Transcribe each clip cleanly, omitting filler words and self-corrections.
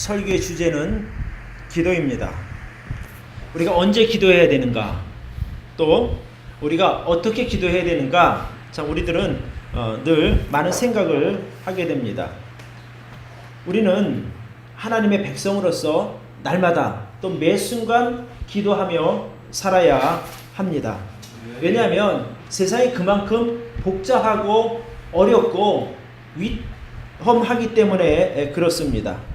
설교의 주제는 기도입니다. 우리가 언제 기도해야 되는가? 또 우리가 어떻게 기도해야 되는가? 참 우리들은 늘 많은 생각을 하게 됩니다. 우리는 하나님의 백성으로서 날마다 또 매 순간 기도하며 살아야 합니다. 왜냐하면 세상이 그만큼 복잡하고 어렵고 위험하기 때문에 그렇습니다.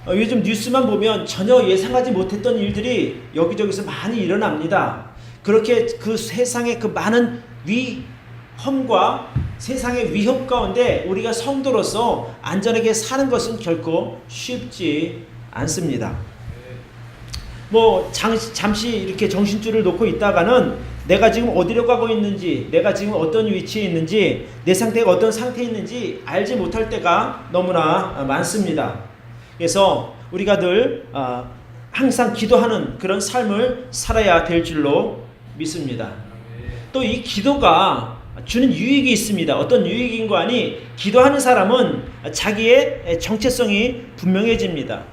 요즘 뉴스만 보면 전혀 예상하지 못했던 일들이 여기저기서 많이 일어납니다. 그렇게 그 세상의 그 많은 위험과 세상의 위협 가운데 우리가 성도로서 안전하게 사는 것은 결코 쉽지 않습니다. 잠시 이렇게 정신줄을 놓고 있다가는 내가 지금 어디로 가고 있는지, 내가 지금 어떤 위치에 있는지, 내 상태가 어떤 상태에 있는지 알지 못할 때가 너무나 많습니다. 그래서 우리가 늘 항상 기도하는 그런 삶을 살아야 될 줄로 믿습니다. 또 이 기도가 주는 유익이 있습니다. 어떤 유익인 거 아니? 기도하는 사람은 자기의 정체성이 분명해집니다.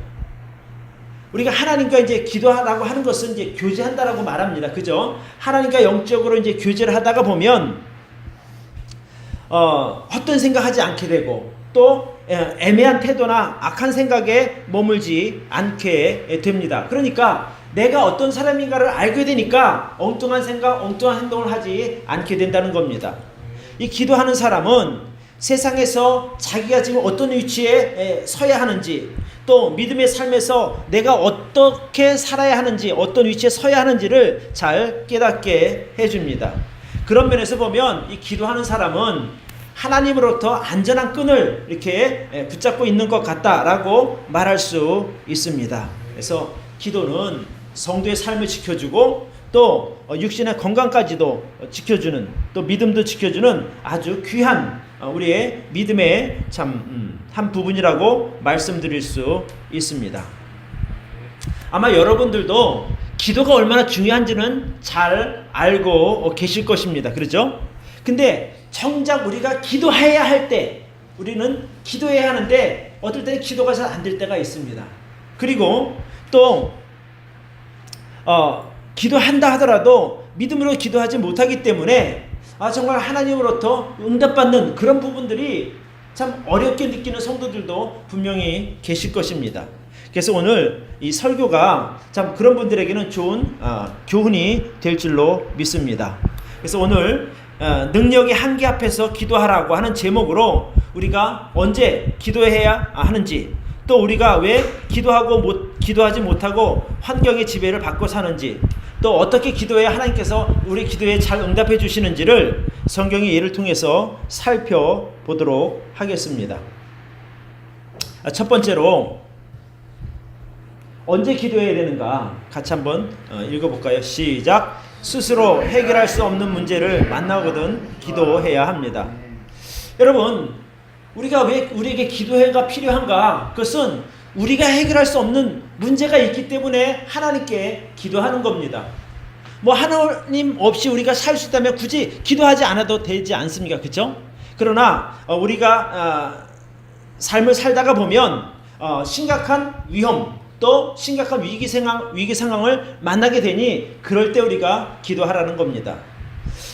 우리가 하나님과 이제 기도하라고 하는 것은 이제 교제한다라고 말합니다. 그죠? 하나님과 영적으로 이제 교제를 하다가 보면 헛된 생각하지 않게 되고 또 애매한 태도나 악한 생각에 머물지 않게 됩니다. 그러니까 내가 어떤 사람인가를 알게 되니까 엉뚱한 생각, 엉뚱한 행동을 하지 않게 된다는 겁니다. 이 기도하는 사람은 세상에서 자기가 지금 어떤 위치에 서야 하는지, 또 믿음의 삶에서 내가 어떻게 살아야 하는지, 어떤 위치에 서야 하는지를 잘 깨닫게 해줍니다. 그런 면에서 보면 이 기도하는 사람은 하나님으로부터 안전한 끈을 이렇게 붙잡고 있는 것 같다라고 말할 수 있습니다. 그래서 기도는 성도의 삶을 지켜주고 또 육신의 건강까지도 지켜주는, 또 믿음도 지켜주는 아주 귀한 우리의 믿음의 참 한 부분이라고 말씀드릴 수 있습니다. 아마 여러분들도 기도가 얼마나 중요한지는 잘 알고 계실 것입니다. 그렇죠? 근데 정작 우리가 기도해야 할 때, 우리는 기도해야 하는데 어떨 때는 기도가 잘 안 될 때가 있습니다. 그리고 또 기도한다 하더라도 믿음으로 기도하지 못하기 때문에 정말 하나님으로부터 응답받는 그런 부분들이 참 어렵게 느끼는 성도들도 분명히 계실 것입니다. 그래서 오늘 이 설교가 참 그런 분들에게는 좋은 교훈이 될 줄로 믿습니다. 그래서 오늘 능력의 한계 앞에서 기도하라고 하는 제목으로 우리가 언제 기도해야 하는지, 또 우리가 왜 기도하지 못하고 환경의 지배를 받고 사는지, 또 어떻게 기도해야 하나님께서 우리 기도에 잘 응답해 주시는지를 성경의 예를 통해서 살펴보도록 하겠습니다. 첫 번째로 언제 기도해야 되는가 같이 한번 읽어볼까요? 시작. 스스로 해결할 수 없는 문제를 만나거든 기도해야 합니다. 여러분, 우리가 왜 우리에게 기도가 필요한가? 그것은 우리가 해결할 수 없는 문제가 있기 때문에 하나님께 기도하는 겁니다. 하나님 없이 우리가 살 수 있다면 굳이 기도하지 않아도 되지 않습니까? 그렇죠? 그러나 우리가 삶을 살다가 보면 심각한 위험, 또 심각한 위기 상황을 만나게 되니 그럴 때 우리가 기도하라는 겁니다.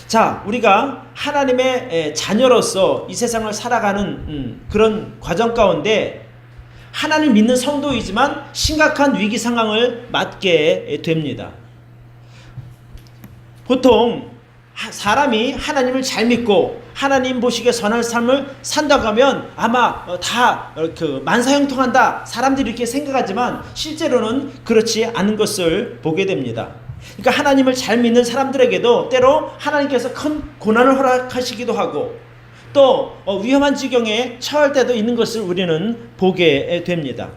자, 우리가 하나님의 자녀로서 이 세상을 살아가는 그런 과정 가운데 하나님 믿는 성도이지만 심각한 위기 상황을 맞게 됩니다. 보통 사람이 하나님을 잘 믿고 하나님 보시기에 선한 삶을 산다고 하면 아마 다 만사형통한다, 사람들이 이렇게 생각하지만 실제로는 그렇지 않은 것을 보게 됩니다. 그러니까 하나님을 잘 믿는 사람들에게도 때로 하나님께서 큰 고난을 허락하시기도 하고 또 위험한 지경에 처할 때도 있는 것을 우리는 보게 됩니다.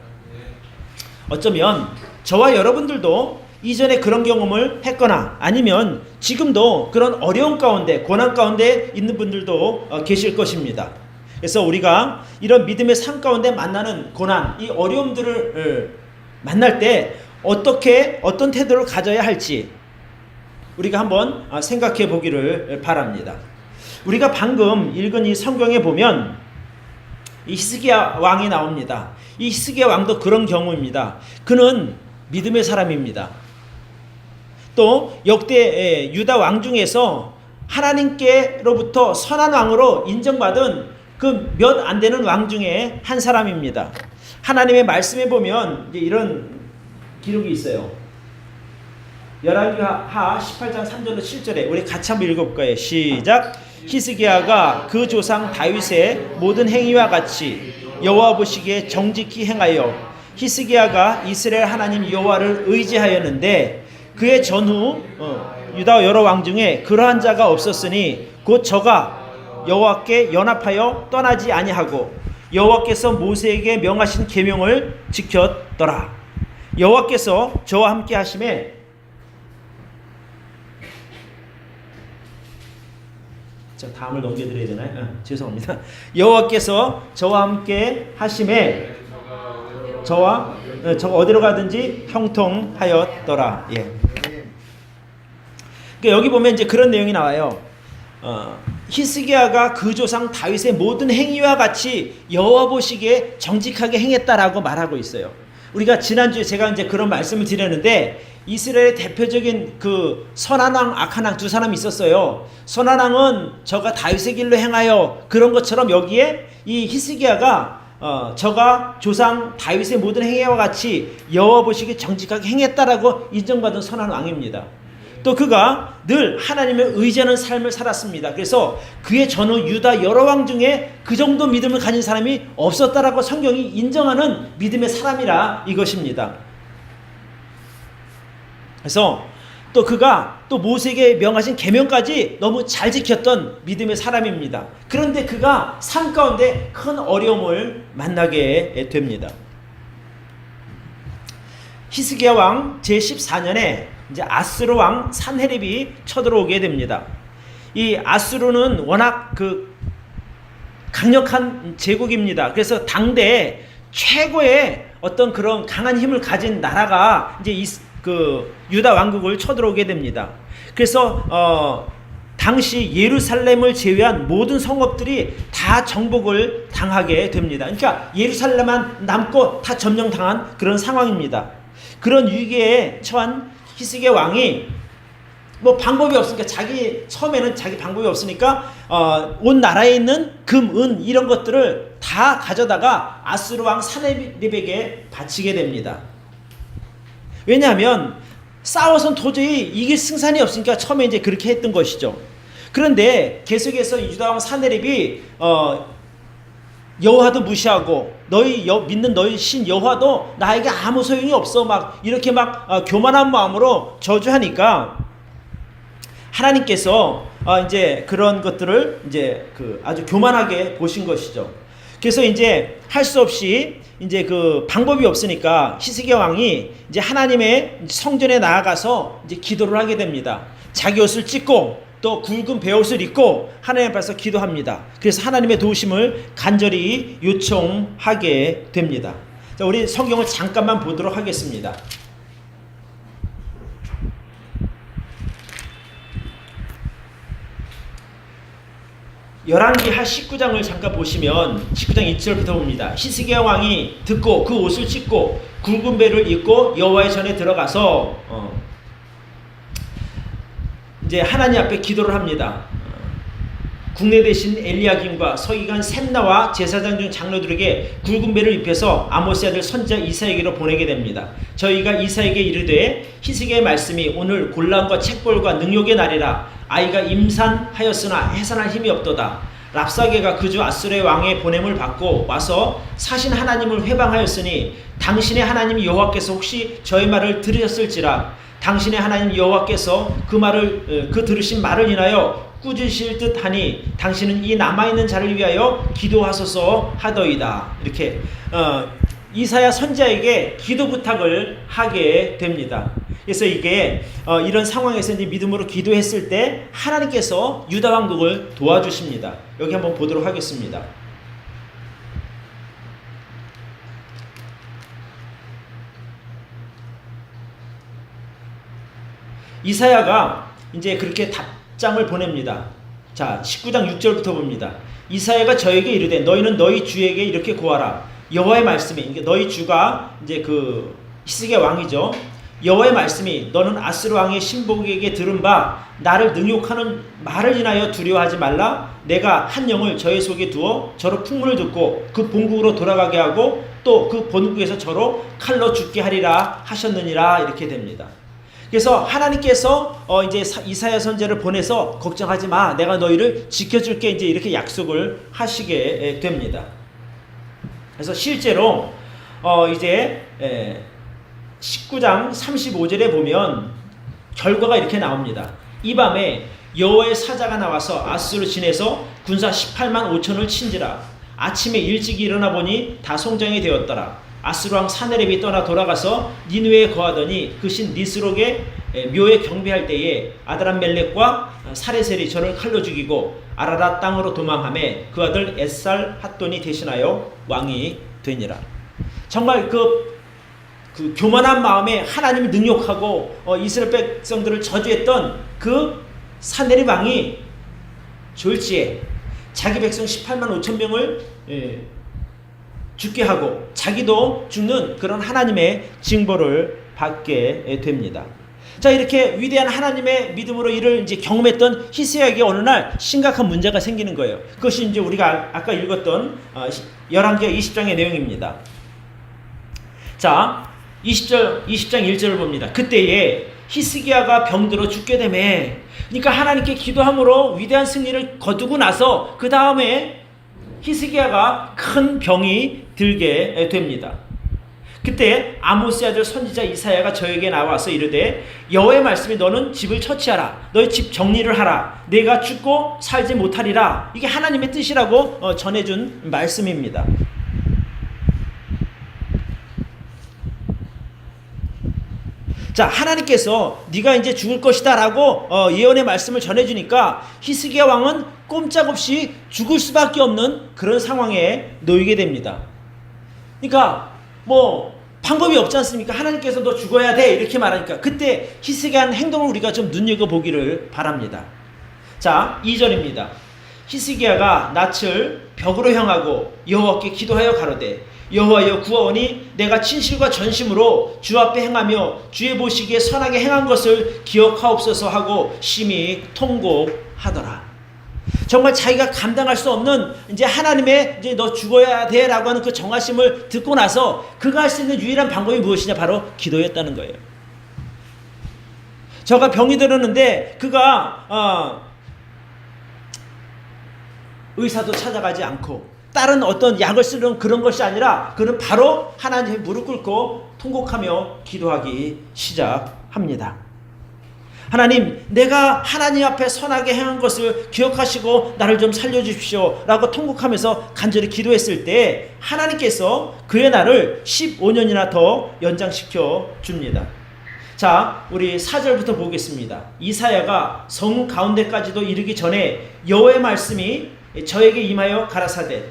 어쩌면 저와 여러분들도 이전에 그런 경험을 했거나 아니면 지금도 그런 어려운 가운데, 고난 가운데 있는 분들도 계실 것입니다. 그래서 우리가 이런 믿음의 삶 가운데 만나는 고난, 이 어려움들을 만날 때 어떤 태도를 가져야 할지 우리가 한번 생각해 보기를 바랍니다. 우리가 방금 읽은 이 성경에 보면 이 히스기야 왕이 나옵니다. 이 히스기야 왕도 그런 경우입니다. 그는 믿음의 사람입니다. 또 역대 유다 왕 중에서 하나님께로부터 선한 왕으로 인정받은 그 몇 안 되는 왕 중에 한 사람입니다. 하나님의 말씀에 보면 이제 이런 기록이 있어요. 열왕기하 18장 3절로 7절에 우리 같이 한번 읽어볼까요? 시작. 히스기야가 그 조상 다윗의 모든 행위와 같이 여호와 보시기에 정직히 행하여 히스기야가 이스라엘 하나님 여호와를 의지하였는데 그의 전후 유다 여러 왕 중에 그러한 자가 없었으니 곧 저가 여호와께 연합하여 떠나지 아니하고 여호와께서 모세에게 명하신 계명을 지켰더라. 여호와께서 저와 함께 하심에 다음을 넘겨드려야 되나요? 죄송합니다. 여호와께서 저와 함께 하심에 저가 어디로 가든지 형통하였더라. 예. 그러니까 여기 보면 이제 그런 내용이 나와요. 히스기야가 그 조상 다윗의 모든 행위와 같이 여호와 보시기에 정직하게 행했다라고 말하고 있어요. 우리가 지난주에 제가 이제 그런 말씀을 드렸는데 이스라엘의 대표적인 그 선한 왕, 악한 왕 두 사람이 있었어요. 선한 왕은 저가 다윗의 길로 행하여 그런 것처럼 여기에 이 히스기야가 저가 조상 다윗의 모든 행위와 같이 여호와 보시기에 정직하게 행했다라고 인정받은 선한 왕입니다. 또 그가 늘 하나님을 의지하는 삶을 살았습니다. 그래서 그의 전후 유다 여러 왕 중에 그 정도 믿음을 가진 사람이 없었다라고 성경이 인정하는 믿음의 사람이라 이것입니다. 그래서 또 그가 또 모세에게 명하신 계명까지 너무 잘 지켰던 믿음의 사람입니다. 그런데 그가 삶 가운데 큰 어려움을 만나게 됩니다. 히스기야 왕 제14년에 이제 아스루 왕 산헤립이 쳐들어오게 됩니다. 이 아스루는 워낙 그 강력한 제국입니다. 그래서 당대 최고의 어떤 그런 강한 힘을 가진 나라가 이제 그 유다 왕국을 쳐들어오게 됩니다. 그래서 당시 예루살렘을 제외한 모든 성읍들이 다 정복을 당하게 됩니다. 그러니까 예루살렘만 남고 다 점령당한 그런 상황입니다. 그런 위기에 처한 히스기야 왕이 뭐 방법이 없으니까 처음에는 자기 방법이 없으니까 온 나라에 있는 금, 은 이런 것들을 다 가져다가 아스루 왕 산헤립에게 바치게 됩니다. 왜냐하면 싸워선 도저히 이길 승산이 없으니까 처음에 이제 그렇게 했던 것이죠. 그런데 계속해서 유다 왕 산헤립이 여호와도 무시하고 믿는 너희 신 여호와도 나에게 아무 소용이 없어 막 이렇게 막 교만한 마음으로 저주하니까 하나님께서 이제 그런 것들을 이제 아주 교만하게 보신 것이죠. 그래서 이제 할 수 없이 이제 그 방법이 없으니까 히스기야 왕이 이제 하나님의 성전에 나아가서 이제 기도를 하게 됩니다. 자기 옷을 찢고 또 굵은 베옷을 입고 하나님 앞에서 기도합니다. 그래서 하나님의 도우심을 간절히 요청하게 됩니다. 자, 우리 성경을 잠깐만 보도록 하겠습니다. 열왕기하 19장을 잠깐 보시면 19장 1절부터 봅니다. 히스기야 왕이 듣고 그 옷을 찢고 굵은 베를 입고 여호와의 전에 들어가서 이제 하나님 앞에 기도를 합니다. 국내 대신 엘리야김과 서기관 셈나와 제사장 중 장로들에게 굵은 베를 입혀서 아모스의 아들 선지자 이사야에게로 보내게 됩니다. 저희가 이사야에게 이르되 히스기야의 말씀이 오늘 곤란과 책벌과 능욕의 날이라 아이가 임산하였으나 해산할 힘이 없도다. 랍사게가 그주 아수르의 왕의 보냄을 받고 와서 사신 하나님을 회방하였으니 당신의 하나님 여호와께서 혹시 저의 말을 들으셨을지라 당신의 하나님 여호와께서 그 들으신 말을 인하여 꾸짖으실 듯하니 당신은 이 남아있는 자를 위하여 기도하소서 하더이다. 이렇게 이사야 선지자에게 기도 부탁을 하게 됩니다. 그래서 이게 이런 상황에서 이제 믿음으로 기도했을 때 하나님께서 유다 왕국을 도와주십니다. 여기 한번 보도록 하겠습니다. 이사야가 이제 그렇게 답장을 보냅니다. 자, 19장 6절부터 봅니다. 이사야가 저에게 이르되 너희는 너희 주에게 이렇게 고하라. 여호와의 말씀이, 이게 너희 주가 이제 그 히스기야 왕이죠. 여호와의 말씀이 너는 아스루 왕의 신복에게 들은 바 나를 능욕하는 말을 인하여 두려워하지 말라. 내가 한 영을 저의 속에 두어 저로 풍문을 듣고 그 본국으로 돌아가게 하고 또 그 본국에서 저로 칼로 죽게 하리라 하셨느니라. 이렇게 됩니다. 그래서 하나님께서 이제 이사야 선지자를 보내서 걱정하지 마, 내가 너희를 지켜줄게, 이제 이렇게 약속을 하시게 됩니다. 그래서 실제로 이제 19장 35절에 보면 결과가 이렇게 나옵니다. 이 밤에 여호와의 사자가 나와서 아스루 진에서 군사 18만 5천을 친지라. 아침에 일찍 일어나 보니 다 송장이 되었더라. 아스루 왕 사네립이 떠나 돌아가서 니느웨에 거하더니 그 신 니스록의 묘에 경배할 때에 아드람멜렉과 사레셀이 저를 칼로 죽이고 아라랏 땅으로 도망하매 그 아들 에살 핫돈이 대신하여 왕이 되니라. 정말 그 교만한 마음에 하나님을 능욕하고 이스라엘 백성들을 저주했던 그 사네립 왕이 졸지에 자기 백성 18만 5천 명을 죽게 하고 자기도 죽는 그런 하나님의 징벌을 받게 됩니다. 자, 이렇게 위대한 하나님의 믿음으로 이를 이제 경험했던 히스기야에게 어느 날 심각한 문제가 생기는 거예요. 그것이 이제 우리가 아까 읽었던 열왕기하 20장의 내용입니다. 자, 20장 1절을 봅니다. 그때에 히스기야가 병들어 죽게 되매, 그러니까 하나님께 기도함으로 위대한 승리를 거두고 나서 그 다음에 히스기야가 큰 병이 들게 됩니다. 그때 아모스의 아들 선지자 이사야가 저에게 나와서 이르되 여호와의 말씀이 너는 집을 처치하라, 너희 집 정리를 하라, 내가 죽고 살지 못하리라. 이게 하나님의 뜻이라고 전해준 말씀입니다. 자, 하나님께서 네가 이제 죽을 것이다 라고 예언의 말씀을 전해주니까 히스기야 왕은 꼼짝없이 죽을 수밖에 없는 그런 상황에 놓이게 됩니다. 그러니까 뭐 방법이 없지 않습니까? 하나님께서 너 죽어야 돼 이렇게 말하니까 그때 히스기야의 행동을 우리가 좀 눈여겨보기를 바랍니다. 자, 2절입니다. 히스기야가 낯을 벽으로 향하고 여호와께 기도하여 가로되 여호와여 구하오니 내가 진실과 전심으로 주 앞에 행하며 주의 보시기에 선하게 행한 것을 기억하옵소서 하고 심히 통곡하더라. 정말 자기가 감당할 수 없는 이제 하나님의 이제 너 죽어야 돼라고 하는 그 정하심을 듣고 나서 그가 할 수 있는 유일한 방법이 무엇이냐, 바로 기도였다는 거예요. 저가 병이 들었는데 그가 의사도 찾아가지 않고 다른 어떤 약을 쓰는 그런 것이 아니라 그는 바로 하나님의 무릎 꿇고 통곡하며 기도하기 시작합니다. 하나님, 내가 하나님 앞에 선하게 행한 것을 기억하시고 나를 좀 살려주십시오 라고 통곡하면서 간절히 기도했을 때 하나님께서 그의 날을 15년이나 더 연장시켜 줍니다. 자, 우리 4절부터 보겠습니다. 이사야가 성 가운데까지도 이르기 전에 여호와의 말씀이 저에게 임하여 가라사대,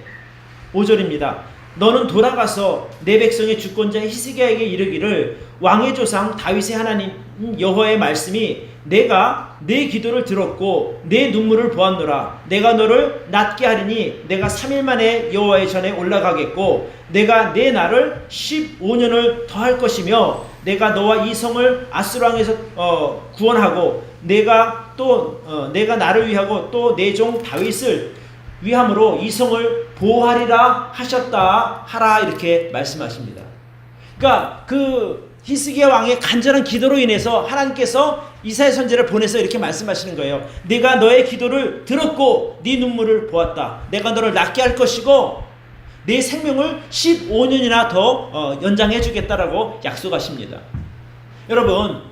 5절입니다. 너는 돌아가서 내 백성의 주권자 히스기야에게 이르기를 왕의 조상 다윗의 하나님 여호와의 말씀이 내가 내 기도를 들었고 내 눈물을 보았노라. 내가 너를 낫게 하리니 내가 3일 만에 여호와의 전에 올라가겠고 내가 내 날을 15년을 더할 것이며 내가 너와 이 성을 아스루 왕에서 구원하고 내가 나를 위하고 또 내 종 다윗을 위함으로 이 성을 보호하리라 하셨다 하라, 이렇게 말씀하십니다. 그러니까 그 히스기야 왕의 간절한 기도로 인해서 하나님께서 이사야 선지자를 보내서 이렇게 말씀하시는 거예요. 내가 너의 기도를 들었고 네 눈물을 보았다. 내가 너를 낫게 할 것이고 내 생명을 15년이나 더 연장해 주겠다라고 약속하십니다. 여러분,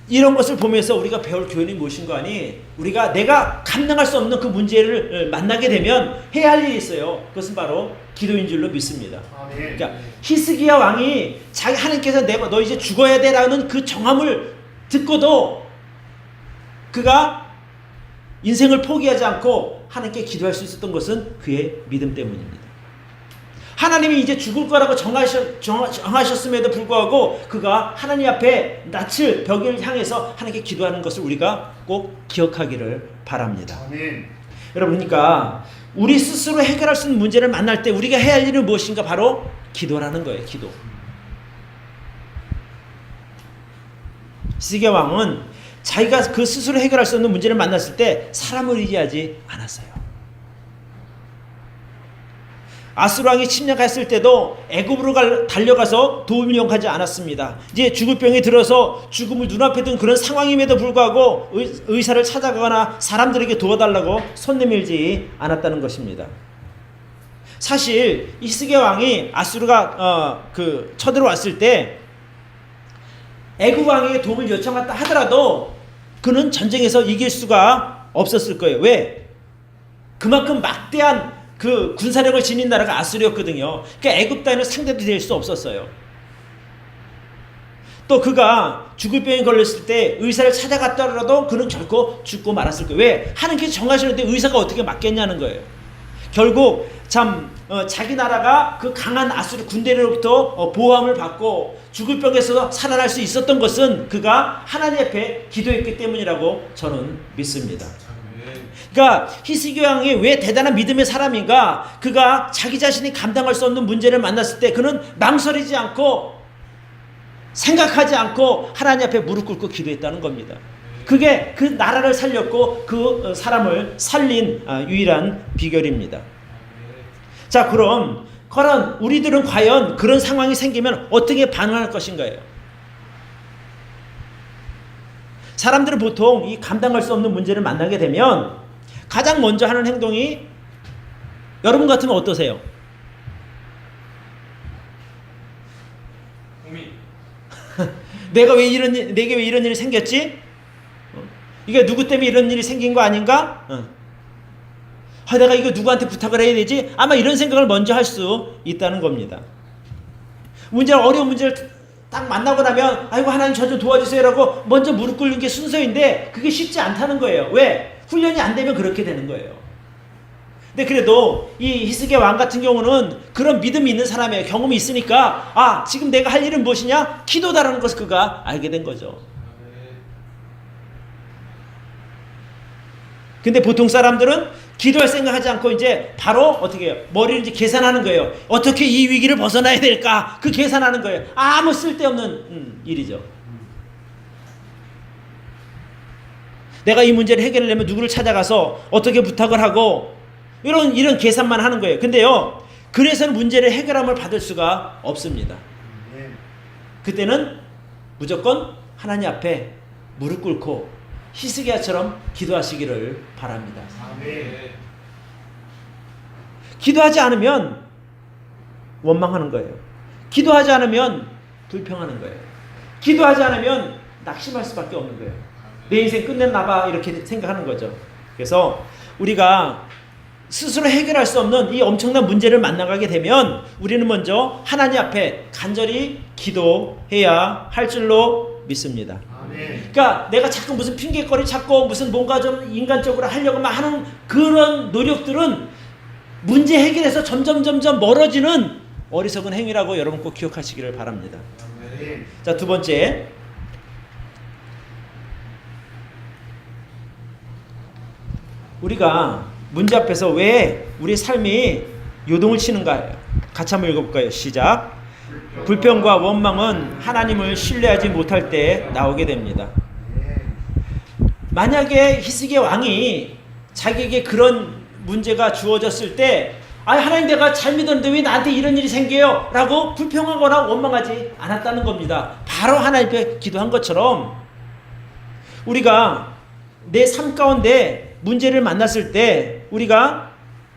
이런 것을 보면서 우리가 배울 교훈이 무엇인가 하니, 우리가 내가 감당할 수 없는 그 문제를 만나게 되면 해야 할 일이 있어요. 그것은 바로 기도인 줄로 믿습니다. 그러니까 히스기야 왕이 자기 하나님께서 너 이제 죽어야 돼라는 그 정함을 듣고도 그가 인생을 포기하지 않고 하나님께 기도할 수 있었던 것은 그의 믿음 때문입니다. 하나님이 이제 죽을 거라고 정하셨음에도 불구하고 그가 하나님 앞에 낯을 벽을 향해서 하나님께 기도하는 것을 우리가 꼭 기억하기를 바랍니다. 아멘. 여러분, 그러니까 우리 스스로 해결할 수 있는 문제를 만날 때 우리가 해야 할 일은 무엇인가? 바로 기도라는 거예요. 기도. 히스기야 왕은 자기가 그 스스로 해결할 수 없는 문제를 만났을 때 사람을 의지하지 않았어요. 아수르 왕이 침략했을 때도 애굽으로 달려가서 도움을 요청하지 않았습니다. 이제 죽을 병이 들어서 죽음을 눈앞에 둔 그런 상황임에도 불구하고 의사를 찾아가거나 사람들에게 도와달라고 손 내밀지 않았다는 것입니다. 사실 히스기야 왕이 아수르가 쳐들어왔을 때 애굽 왕에게 도움을 요청했다 하더라도 그는 전쟁에서 이길 수가 없었을 거예요. 왜? 그만큼 막대한 그 군사력을 지닌 나라가 아수르였거든요. 그러니까 애굽 따위는 상대도 될 수 없었어요. 또 그가 죽을 병에 걸렸을 때 의사를 찾아갔더라도 그는 결코 죽고 말았을 거예요. 왜? 하나님께서 정하시는데 의사가 어떻게 막겠냐는 거예요. 결국 자기 나라가 그 강한 아수르 군대로부터 보호함을 받고 죽을 병에서 살아날 수 있었던 것은 그가 하나님 앞에 기도했기 때문이라고 저는 믿습니다. 그러니까 히스기야 왕이 왜 대단한 믿음의 사람인가? 그가 자기 자신이 감당할 수 없는 문제를 만났을 때 그는 망설이지 않고 생각하지 않고 하나님 앞에 무릎 꿇고 기도했다는 겁니다. 그게 그 나라를 살렸고 그 사람을 살린 유일한 비결입니다. 자, 그럼 우리들은 과연 그런 상황이 생기면 어떻게 반응할 것인가요? 사람들은 보통 이 감당할 수 없는 문제를 만나게 되면 가장 먼저 하는 행동이, 여러분 같으면 어떠세요? 내게 왜 이런 일이 생겼지? 이게 누구 때문에 이런 일이 생긴 거 아닌가? 내가 이거 누구한테 부탁을 해야 되지? 아마 이런 생각을 먼저 할 수 있다는 겁니다. 어려운 문제를 딱 만나고 나면 아이고 하나님 저 좀 도와주세요라고 먼저 무릎 꿇는 게 순서인데 그게 쉽지 않다는 거예요. 왜? 훈련이 안 되면 그렇게 되는 거예요. 근데 그래도 이 히스기야 왕 같은 경우는 그런 믿음이 있는 사람이에요. 경험이 있으니까 지금 내가 할 일은 무엇이냐? 기도다라는 것을 그가 알게 된 거죠. 근데 보통 사람들은 기도할 생각하지 않고 이제 바로 어떻게 해요? 머리를 이제 계산하는 거예요. 어떻게 이 위기를 벗어나야 될까? 그 계산하는 거예요. 아무 쓸데없는 일이죠. 내가 이 문제를 해결하려면 누구를 찾아가서 어떻게 부탁을 하고 이런 계산만 하는 거예요. 근데요, 그래서는 문제를 해결함을 받을 수가 없습니다. 그때는 무조건 하나님 앞에 무릎 꿇고 히스기야처럼 기도하시기를 바랍니다. 기도하지 않으면 원망하는 거예요. 기도하지 않으면 불평하는 거예요. 기도하지 않으면 낙심할 수밖에 없는 거예요. 내 인생 끝냈나 봐 이렇게 생각하는 거죠. 그래서 우리가 스스로 해결할 수 없는 이 엄청난 문제를 만나가게 되면 우리는 먼저 하나님 앞에 간절히 기도해야 할 줄로 믿습니다. 그러니까 내가 자꾸 무슨 핑계거리 찾고 무슨 뭔가 좀 인간적으로 하려고만 하는 그런 노력들은 문제 해결에서 점점 멀어지는 어리석은 행위라고 여러분 꼭 기억하시기를 바랍니다. 자, 두 번째, 우리가 문제 앞에서 왜 우리 삶이 요동을 치는가? 같이 한번 읽어볼까요? 시작. 불평과 원망은 하나님을 신뢰하지 못할 때 나오게 됩니다. 만약에 히스기야 왕이 자기에게 그런 문제가 주어졌을 때 하나님 내가 잘 믿었는데 왜 나한테 이런 일이 생겨요? 라고 불평하거나 원망하지 않았다는 겁니다. 바로 하나님께 기도한 것처럼 우리가 내 삶 가운데 문제를 만났을 때 우리가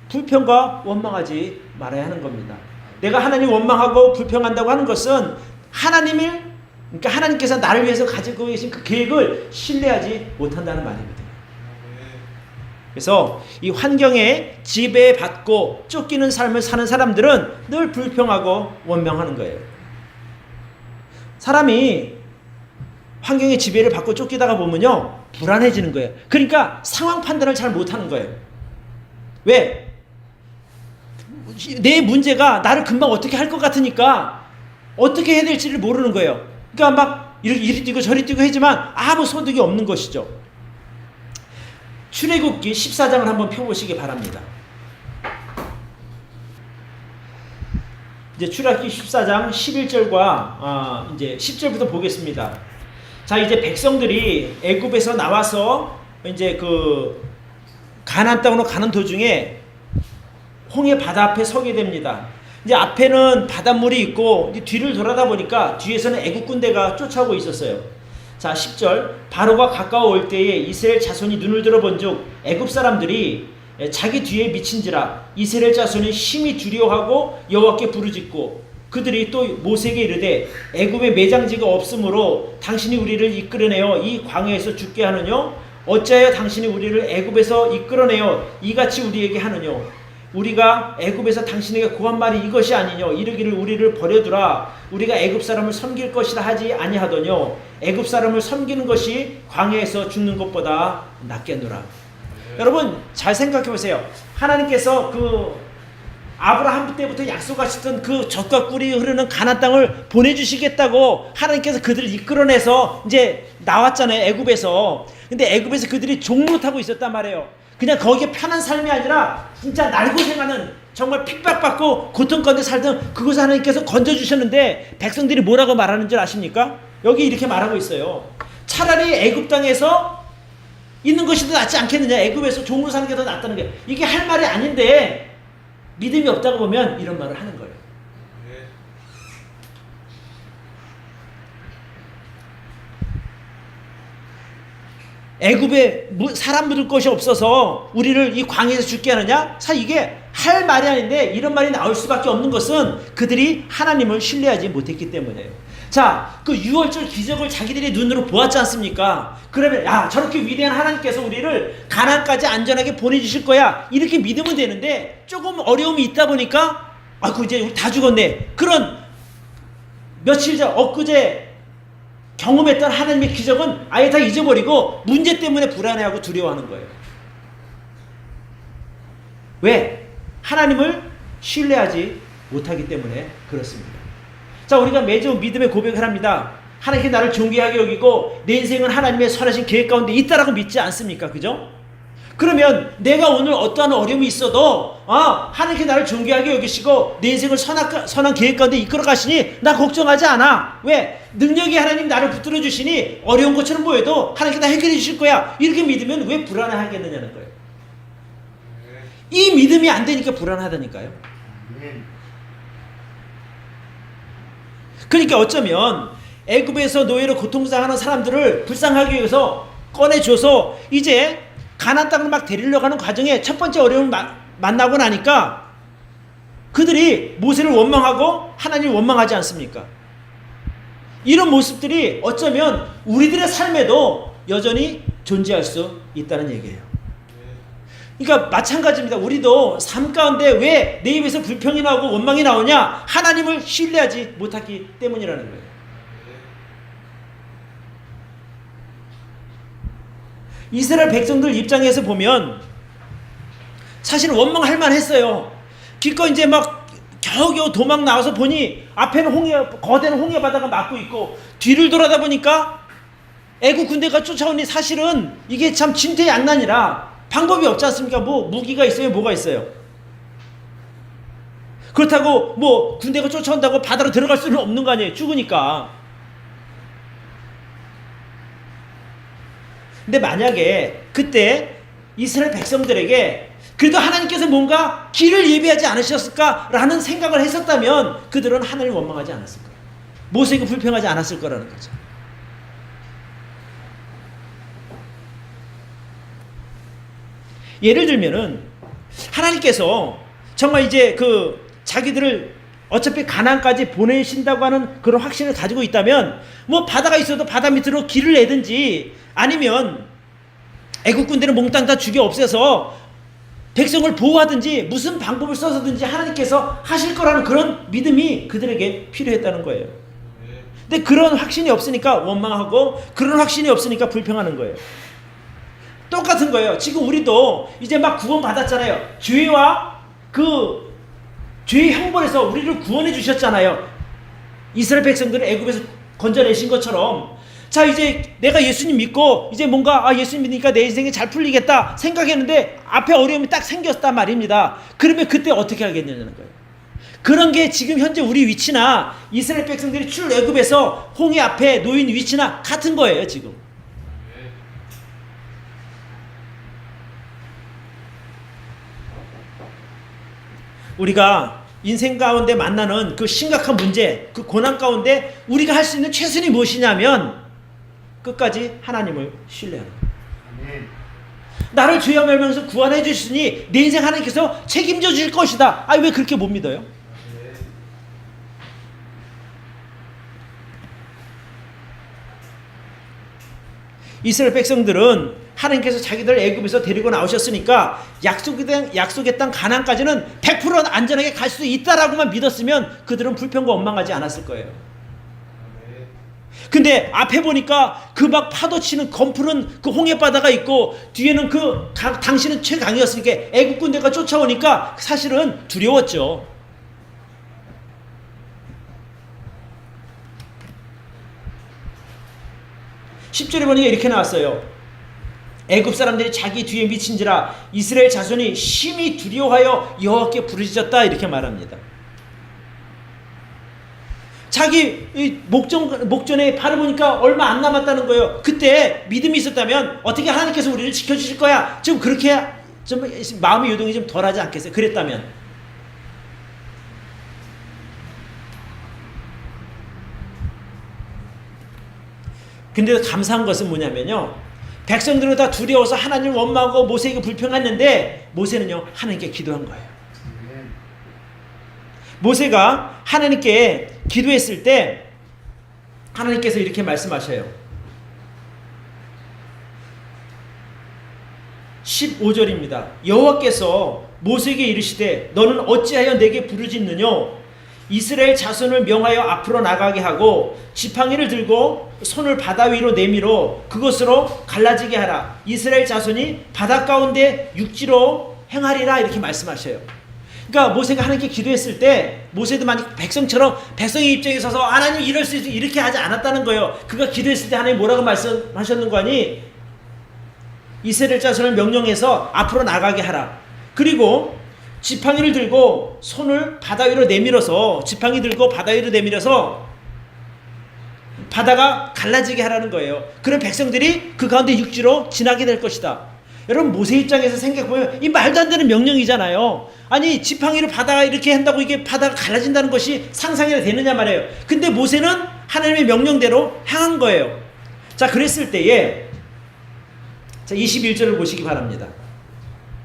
불평과 원망하지 말아야 하는 겁니다. 내가 하나님 원망하고 불평한다고 하는 것은 그러니까 하나님께서 나를 위해서 가지고 계신 그 계획을 신뢰하지 못한다는 말입니다. 그래서 이 환경에 지배받고 쫓기는 삶을 사는 사람들은 늘 불평하고 원망하는 거예요. 사람이 환경의 지배를 받고 쫓기다가 보면요, 불안해지는 거예요. 그러니까 상황 판단을 잘 못하는 거예요. 왜? 내 문제가 나를 금방 어떻게 할 것 같으니까 어떻게 해야 될지를 모르는 거예요. 그러니까 막 이리 뛰고 저리 뛰고 하지만 아무 소득이 없는 것이죠. 출애굽기 14장을 한번 펴보시기 바랍니다. 이제 출애굽기 14장 11절과 이제 10절부터 보겠습니다. 자, 이제 백성들이 애굽에서 나와서 이제 그 가나안 땅으로 가는 도중에 홍해 바다 앞에 서게 됩니다. 이제 앞에는 바닷물이 있고 이제 뒤를 돌아다 보니까 뒤에서는 애굽 군대가 쫓아오고 있었어요. 자, 10절. 바로가 가까워 올 때에 이스라엘 자손이 눈을 들어본즉 애굽 사람들이 자기 뒤에 미친지라 이스라엘 자손이 심히 두려워하고 여호와께 부르짖고 그들이 또 모세에게 이르되 애굽에 매장지가 없으므로 당신이 우리를 이끌어내어 이 광야에서 죽게 하느뇨 어찌하여 당신이 우리를 애굽에서 이끌어내어 이같이 우리에게 하느뇨 우리가 애굽에서 당신에게 구한 말이 이것이 아니뇨 이르기를 우리를 버려두라 우리가 애굽 사람을 섬길 것이라 하지 아니하더뇨 애굽 사람을 섬기는 것이 광야에서 죽는 것보다 낫겠노라. 여러분 잘 생각해 보세요. 하나님께서 그 아브라함 때부터 약속하셨던 그 젖과 꿀이 흐르는 가나안 땅을 보내주시겠다고 하나님께서 그들을 이끌어내서 이제 나왔잖아요. 애굽에서. 근데 애굽에서 그들이 종로 타고 있었단 말이에요. 그냥 거기에 편한 삶이 아니라 진짜 날고생하는 정말 핍박받고 고통 가운데 살던 그것을 하나님께서 건져주셨는데 백성들이 뭐라고 말하는 줄 아십니까? 여기 이렇게 말하고 있어요. 차라리 애굽 땅에서 있는 것이 더 낫지 않겠느냐. 애굽에서 종으로 사는 게 더 낫다는 게 이게 할 말이 아닌데 믿음이 없다고 보면 이런 말을 하는 거예요. 애굽에 사람 묻을 것이 없어서 우리를 이 광야에서 죽게 하느냐? 사실 이게 할 말이 아닌데 이런 말이 나올 수밖에 없는 것은 그들이 하나님을 신뢰하지 못했기 때문이에요. 자, 그 6월절 기적을 자기들이 눈으로 보았지 않습니까? 그러면 야, 저렇게 위대한 하나님께서 우리를 가나안까지 안전하게 보내주실 거야 이렇게 믿으면 되는데 조금 어려움이 있다 보니까 아이고 이제 우리 다 죽었네. 그런 며칠 전 엊그제 경험했던 하나님의 기적은 아예 다 잊어버리고 문제 때문에 불안해하고 두려워하는 거예요. 왜? 하나님을 신뢰하지 못하기 때문에 그렇습니다. 자, 우리가 매주 믿음의 고백을 합니다. 하나님께 나를 존귀하게 여기고 내 인생은 하나님의 선하신 계획 가운데 있다라고 믿지 않습니까? 그죠? 그러면 내가 오늘 어떠한 어려움이 있어도 하나님께 나를 존귀하게 여기시고 내 인생을 선한 계획 가운데 이끌어 가시니 나 걱정하지 않아. 왜? 능력이 하나님 나를 붙들어 주시니 어려운 것처럼 보여도 하나님께 다 해결해 주실 거야. 이렇게 믿으면 왜 불안해하겠느냐는 거예요. 이 믿음이 안 되니까 불안하다니까요. 그러니까 어쩌면 애굽에서 노예로 고통당하는 사람들을 불쌍하기 위해서 꺼내줘서 이제 가나안 땅을 막 데리러 가는 과정에 첫 번째 어려움을 만나고 나니까 그들이 모세를 원망하고 하나님을 원망하지 않습니까? 이런 모습들이 어쩌면 우리들의 삶에도 여전히 존재할 수 있다는 얘기예요. 그러니까 마찬가지입니다. 우리도 삶 가운데 왜 내 입에서 불평이 나오고 원망이 나오냐? 하나님을 신뢰하지 못하기 때문이라는 거예요. 이스라엘 백성들 입장에서 보면 사실 원망할 만했어요. 기껏 이제 막 겨우겨우 도망 나와서 보니 앞에는 거대한 홍해 바다가 막고 있고 뒤를 돌아다 보니까 애국 군대가 쫓아오니 사실은 이게 참 진퇴양난이라 방법이 없지 않습니까? 뭐 무기가 있어요, 뭐가 있어요. 그렇다고 뭐 군대가 쫓아온다고 바다로 들어갈 수는 없는 거 아니에요. 죽으니까. 근데 만약에 그때 이스라엘 백성들에게 그래도 하나님께서 뭔가 길을 예비하지 않으셨을까라는 생각을 했었다면 그들은 하나님을 원망하지 않았을 거예요. 모세에게 불평하지 않았을 거라는 거죠. 예를 들면은 하나님께서 정말 이제 그 자기들을 어차피 가나안까지 보내신다고 하는 그런 확신을 가지고 있다면 뭐 바다가 있어도 바다 밑으로 길을 내든지 아니면 애국 군대는 몽땅 다 죽여 없애서 백성을 보호하든지 무슨 방법을 써서든지 하나님께서 하실 거라는 그런 믿음이 그들에게 필요했다는 거예요. 근데 그런 확신이 없으니까 원망하고 그런 확신이 없으니까 불평하는 거예요. 똑같은 거예요. 지금 우리도 이제 막 구원 받았잖아요. 죄와 그 죄의 형벌에서 우리를 구원해 주셨잖아요. 이스라엘 백성들을 애굽에서 건져내신 것처럼 자 이제 내가 예수님 믿고 이제 뭔가 예수님 믿으니까 내 인생이 잘 풀리겠다 생각했는데 앞에 어려움이 딱 생겼단 말입니다. 그러면 그때 어떻게 하겠냐는 거예요. 그런 게 지금 현재 우리 위치나 이스라엘 백성들이 출애굽에서 홍해 앞에 놓인 위치나 같은 거예요, 지금. 우리가 인생 가운데 만나는 그 심각한 문제, 그 고난 가운데 우리가 할 수 있는 최선이 무엇이냐면 끝까지 하나님을 신뢰하는 거예요. 나를 죄와 멸망에서 구원해 주시니 내 인생 하나님께서 책임져 주실 것이다. 아, 왜 그렇게 못 믿어요? 이스라엘 백성들은 하나님께서 자기들 애굽에서 데리고 나오셨으니까 약속의 땅 가나안까지는 100% 안전하게 갈 수 있다라고만 믿었으면 그들은 불평과 원망하지 않았을 거예요. 근데 앞에 보니까 그 막 파도 치는 검푸른 그 홍해 바다가 있고 뒤에는 당신은 최강이었으니까 애굽 군대가 쫓아오니까 사실은 두려웠죠. 10절에 보니까 이렇게 나왔어요. 애굽 사람들이 자기 뒤에 미친지라 이스라엘 자손이 심히 두려워하여 여호와께 부르짖었다, 이렇게 말합니다. 자기 목전에 발을 보니까 얼마 안 남았다는 거예요. 그때 믿음이 있었다면 어떻게 하나님께서 우리를 지켜주실 거야, 좀 그렇게 좀 마음의 요동이 좀 덜하지 않겠어요? 그랬다면. 근데 감사한 것은 뭐냐면요, 백성들은 다 두려워서 하나님을 원망하고 모세에게 불평했는데 모세는요 하나님께 기도한 거예요. 모세가 하나님께 기도했을 때 하나님께서 이렇게 말씀하셔요. 15절입니다. 여호와께서 모세에게 이르시되 너는 어찌하여 내게 부르짖느냐? 이스라엘 자손을 명하여 앞으로 나가게 하고 지팡이를 들고 손을 바다 위로 내밀어 그것으로 갈라지게 하라. 이스라엘 자손이 바다 가운데 육지로 행하리라, 이렇게 말씀하셔요. 그러니까 모세가 하나님께 기도했을 때 모세도 만약 백성처럼 백성의 입장에 서서 하나님 이럴 수 있어 이렇게 하지 않았다는 거예요. 그가 기도했을 때 하나님 뭐라고 말씀하셨는 거 아니? 이스라엘 자손을 명령해서 앞으로 나가게 하라. 그리고 지팡이를 들고 손을 바다 위로 내밀어서 지팡이 들고 바다 위로 내밀어서 바다가 갈라지게 하라는 거예요. 그런 백성들이 그 가운데 육지로 지나게 될 것이다. 여러분, 모세 입장에서 생각해보면 이 말도 안 되는 명령이잖아요. 아니, 지팡이를 바다가 이렇게 한다고 이게 바다가 갈라진다는 것이 상상이 되느냐 말이에요. 근데 모세는 하나님의 명령대로 행한 거예요. 자, 그랬을 때에 자 21절을 보시기 바랍니다.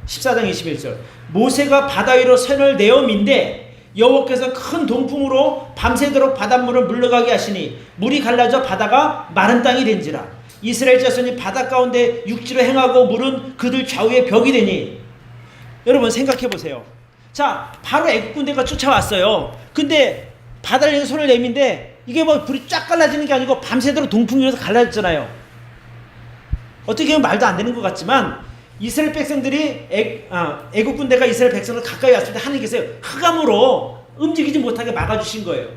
14장 21절. 모세가 바다 위로 손을 내어 민데 여호와께서 큰 동풍으로 밤새도록 바닷물을 물러가게 하시니 물이 갈라져 바다가 마른 땅이 된지라. 이스라엘 자손이 바다 가운데 육지로 행하고 물은 그들 좌우에 벽이 되니. 여러분 생각해 보세요. 자, 바로 애굽 군대가 쫓아왔어요. 근데 바다를 향해 손을 내민데 이게 뭐 불이 쫙 갈라지는 게 아니고 밤새도록 동풍이 일어서 갈라졌잖아요. 어떻게 보면 말도 안 되는 것 같지만 이스라엘 백성들이 애굽 군대가 이스라엘 백성을 가까이 왔을 때 하나님께서 흑암으로 움직이지 못하게 막아주신 거예요.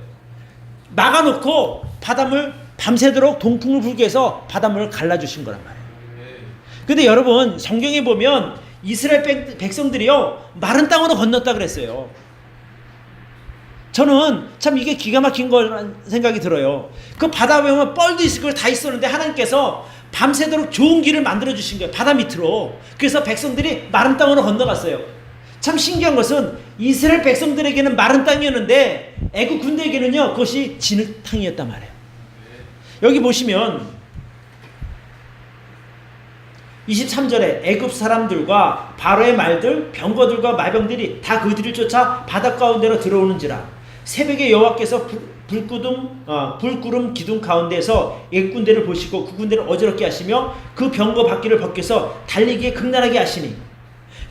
막아놓고 바닷물 밤새도록 동풍을 불게 해서 바닷물을 갈라주신 거란 말이에요. 근데 여러분 성경에 보면 이스라엘 백성들이요 마른 땅으로 건넜다 그랬어요. 저는 참 이게 기가 막힌 거라는 생각이 들어요. 그 바다 보면 뻘도 있을 걸 다 있었는데 하나님께서 밤새도록 좋은 길을 만들어주신 거예요. 바다 밑으로. 그래서 백성들이 마른 땅으로 건너갔어요. 참 신기한 것은 이스라엘 백성들에게는 마른 땅이었는데 애굽 군대에게는요 그것이 진흙탕이었단 말이에요. 여기 보시면 23절에 애굽 사람들과 바로의 말들 병거들과 마병들이 다 그들을 쫓아 바다 가운데로 들어오는지라. 새벽에 여호와께서 불구름 기둥 가운데에서 애굽 군대를 보시고 그 군대를 어지럽게 하시며 그 병거 바퀴를 벗겨서 달리기에 극난하게 하시니.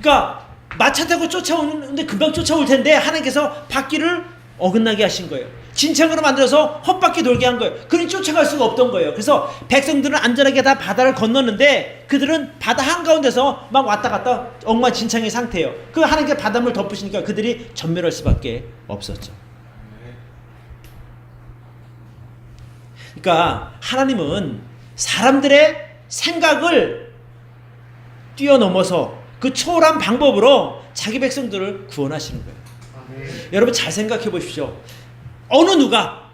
그러니까 마차 타고 쫓아오는데 금방 쫓아올 텐데 하나님께서 바퀴를 어긋나게 하신 거예요. 진창으로 만들어서 헛바퀴 돌게 한 거예요. 그러니 쫓아갈 수가 없던 거예요. 그래서 백성들은 안전하게 다 바다를 건넜는데 그들은 바다 한가운데서 막 왔다 갔다 엉망진창의 상태예요. 그 하나님께 바닷물 덮으시니까 그들이 전멸할 수밖에 없었죠. 그러니까 하나님은 사람들의 생각을 뛰어넘어서 그 초월한 방법으로 자기 백성들을 구원하시는 거예요. 여러분 잘 생각해 보십시오. 어느 누가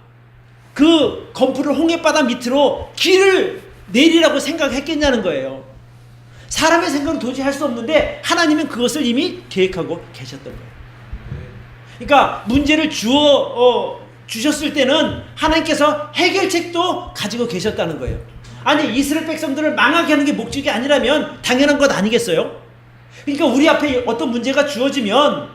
그 검풀을 홍해바다 밑으로 길을 내리라고 생각했겠냐는 거예요. 사람의 생각은 도저히 할 수 없는데 하나님은 그것을 이미 계획하고 계셨던 거예요. 그러니까 문제를 주셨을 때는 하나님께서 해결책도 가지고 계셨다는 거예요. 아니 이스라엘 백성들을 망하게 하는 게 목적이 아니라면 당연한 것 아니겠어요? 그러니까 우리 앞에 어떤 문제가 주어지면